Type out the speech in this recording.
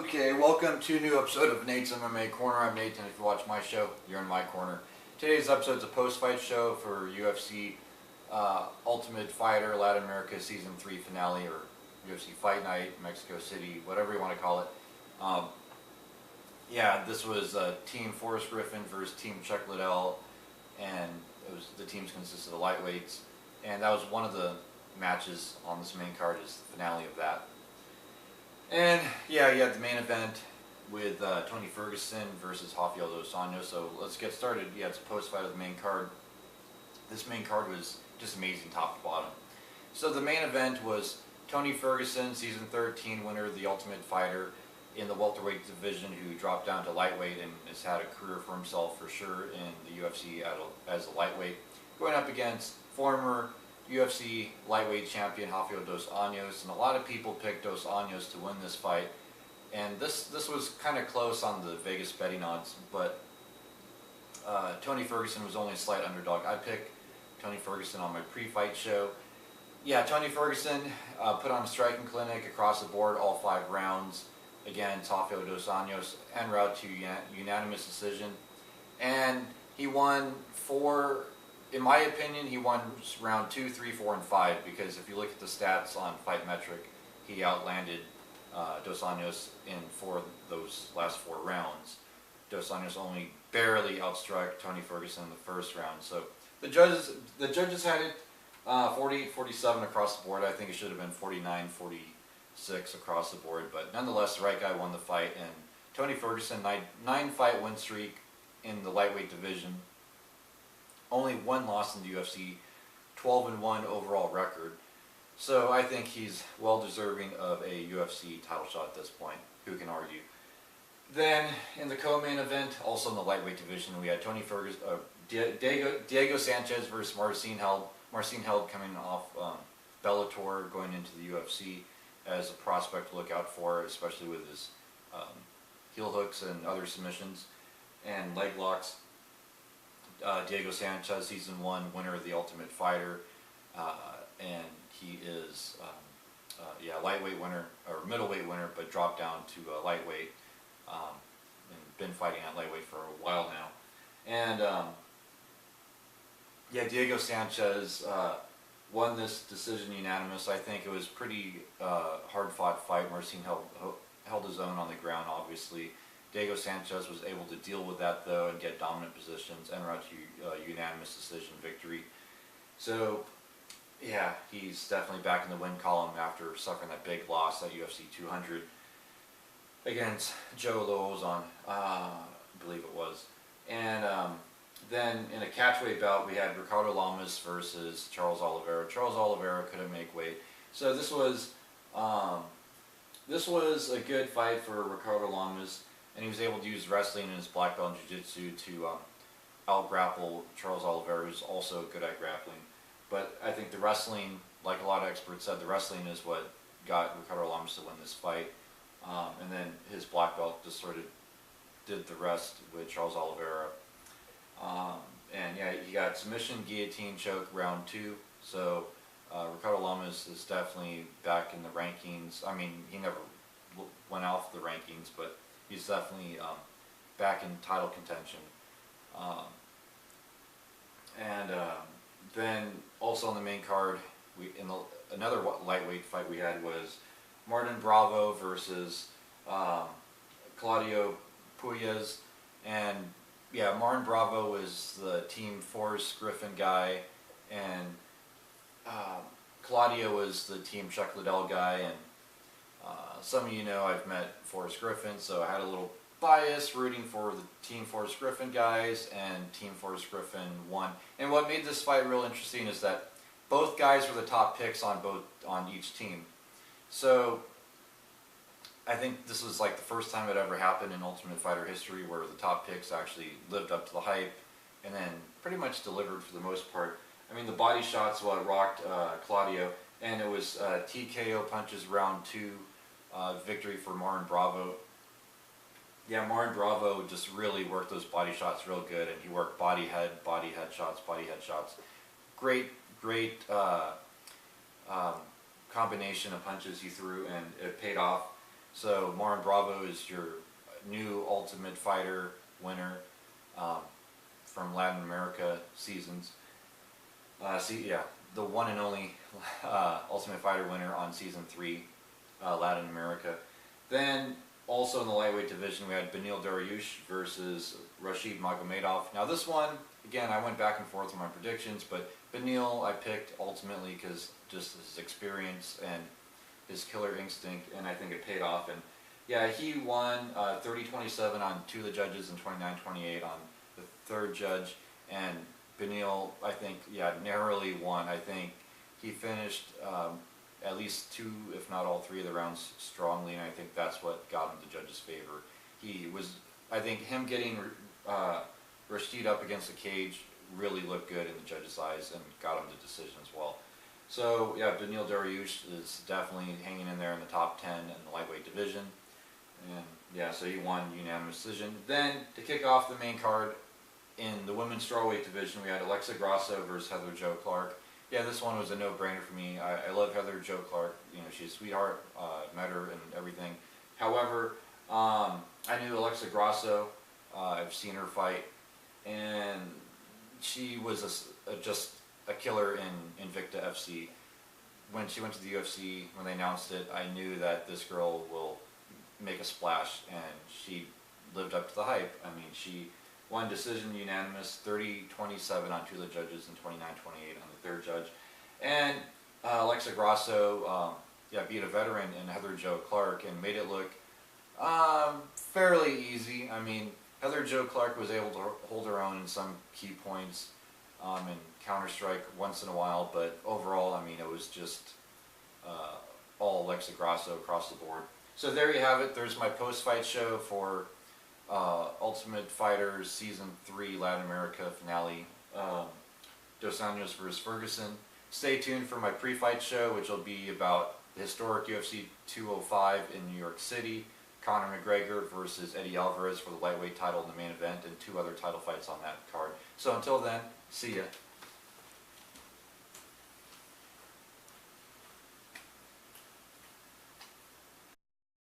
Okay, welcome to a new episode of Nate's MMA Corner. I'm Nate, and if you watch my show, you're in my corner. Today's episode is a post-fight show for UFC Ultimate Fighter Latin America Season 3 finale, or UFC Fight Night, Mexico City, whatever you want to call it. This was Team Forrest Griffin versus Team Chuck Liddell, and the teams consisted of lightweights, and that was one of the matches on this main card, is the finale of that. And yeah, you had the main event with Tony Ferguson versus Rafael dos Anjos. So let's get started. Yeah, it's a post-fight of the main card. This main card was just amazing top to bottom. So the main event was Tony Ferguson, Season 13 winner of the Ultimate Fighter in the welterweight division, who dropped down to lightweight and has had a career for himself for sure in the UFC as a lightweight, going up against former UFC lightweight champion Rafael dos Anjos, and a lot of people picked dos Anjos to win this fight, and this was kind of close on the Vegas betting odds, but Tony Ferguson was only a slight underdog. I picked Tony Ferguson on my pre-fight show. Yeah, Tony Ferguson put on a striking clinic across the board, all 5 rounds against Rafael dos Anjos, en route to unanimous decision, and he won 4. In my opinion, he won round 2, 3, 4, and 5, because if you look at the stats on Fight Metric, he outlanded dos Anjos in 4 of those last 4 rounds. Dos Anjos only barely outstruck Tony Ferguson in the first round. So the judges had it 48-47 across the board. I think it should have been 49-46 across the board, but nonetheless, the right guy won the fight. And Tony Ferguson, 9-fight win streak in the lightweight division. Only 1 loss in the UFC, 12-1 overall record. So I think he's well deserving of a UFC title shot at this point. Who can argue? Then in the co-main event, also in the lightweight division, we had Tony Ferguson, Diego Sanchez versus Marcin Held. Marcin Held coming off Bellator, going into the UFC as a prospect to look out for, especially with his heel hooks and other submissions and leg locks. Diego Sanchez, Season 1 winner of the Ultimate Fighter, and he is lightweight winner, or middleweight winner, but dropped down to lightweight, and been fighting at lightweight for a while now. And Diego Sanchez won this decision unanimous. I think it was pretty hard-fought fight. Marcin held his own on the ground, obviously. Diego Sanchez was able to deal with that, though, and get dominant positions en route to unanimous decision victory. So, yeah, he's definitely back in the win column after suffering that big loss at UFC 200 against Joe Lozon, I believe it was. And then in a catchweight bout, we had Ricardo Lamas versus Charles Oliveira. Charles Oliveira couldn't make weight, so this was a good fight for Ricardo Lamas. And he was able to use wrestling and his black belt in jiu-jitsu to out-grapple Charles Oliveira, who's also good at grappling. But I think the wrestling, like a lot of experts said, the wrestling is what got Ricardo Lamas to win this fight. And then his black belt just sort of did the rest with Charles Oliveira. He got submission, guillotine, choke, round 2. So Ricardo Lamas is definitely back in the rankings. I mean, he never went off the rankings, but he's definitely back in title contention. Then also on the main card, another lightweight fight we had was Martin Bravo versus Claudio Puelles. And yeah, Martin Bravo is the Team Forrest Griffin guy, and Claudio was the Team Chuck Liddell guy. And some of you know I've met Forrest Griffin, so I had a little bias rooting for the Team Forrest Griffin guys, and Team Forrest Griffin won. And what made this fight real interesting is that both guys were the top picks on each team. So I think this was like the first time it ever happened in Ultimate Fighter history where the top picks actually lived up to the hype and then pretty much delivered for the most part. I mean, the body shots rocked Claudio, and it was TKO punches round 2 victory for Martin Bravo. Yeah, Martin Bravo just really worked those body shots real good, and he worked body head shots. Great combination of punches he threw, and it paid off. So Marin Bravo is your new Ultimate Fighter winner from Latin America seasons. Yeah, the one and only Ultimate Fighter winner on season 3, Latin America. Then also in the lightweight division, we had Beneil Dariush versus Rashid Magomedov. Now this one, again, I went back and forth on my predictions, but Beneil I picked ultimately because just his experience and his killer instinct, and I think it paid off. And yeah, he won 30-27 on 2 of the judges and 29-28 on the 3rd judge. And Beneil, I think, yeah, narrowly won. I think he finished at least 2, if not all 3 of the rounds strongly, and I think that's what got him the judges' favor. He was, I think, him getting Rashid up against the cage really looked good in the judges' eyes and got him the decision as well. So yeah, Beneil Dariush is definitely hanging in there in the top 10 in the lightweight division, and yeah, so he won unanimous decision. Then to kick off the main card in the women's strawweight division, we had Alexa Grasso versus Heather Jo Clark. Yeah, this one was a no-brainer for me. I love Heather Jo Clark. You know, she's a sweetheart. Met her and everything. However, I knew Alexa Grasso. I've seen her fight, and she was just a killer in Invicta FC. When she went to the UFC, when they announced it, I knew that this girl will make a splash, and she lived up to the hype. I mean, she won decision unanimous, 30-27 on 2 of the judges and 29-28 on the 3rd judge. And Alexa Grasso beat a veteran in Heather Jo Clark and made it look fairly easy. I mean, Heather Jo Clark was able to hold her own in some key points and counter-strike once in a while, but overall, I mean, it was just all Alexa Grasso across the board. So there you have it. There's my post-fight show for Ultimate Fighter Season 3 Latin America finale, Dos Anjos versus Ferguson. Stay tuned for my pre-fight show, which will be about the historic UFC 205 in New York City, Conor McGregor versus Eddie Alvarez for the lightweight title in the main event, and 2 other title fights on that card. So until then, see ya.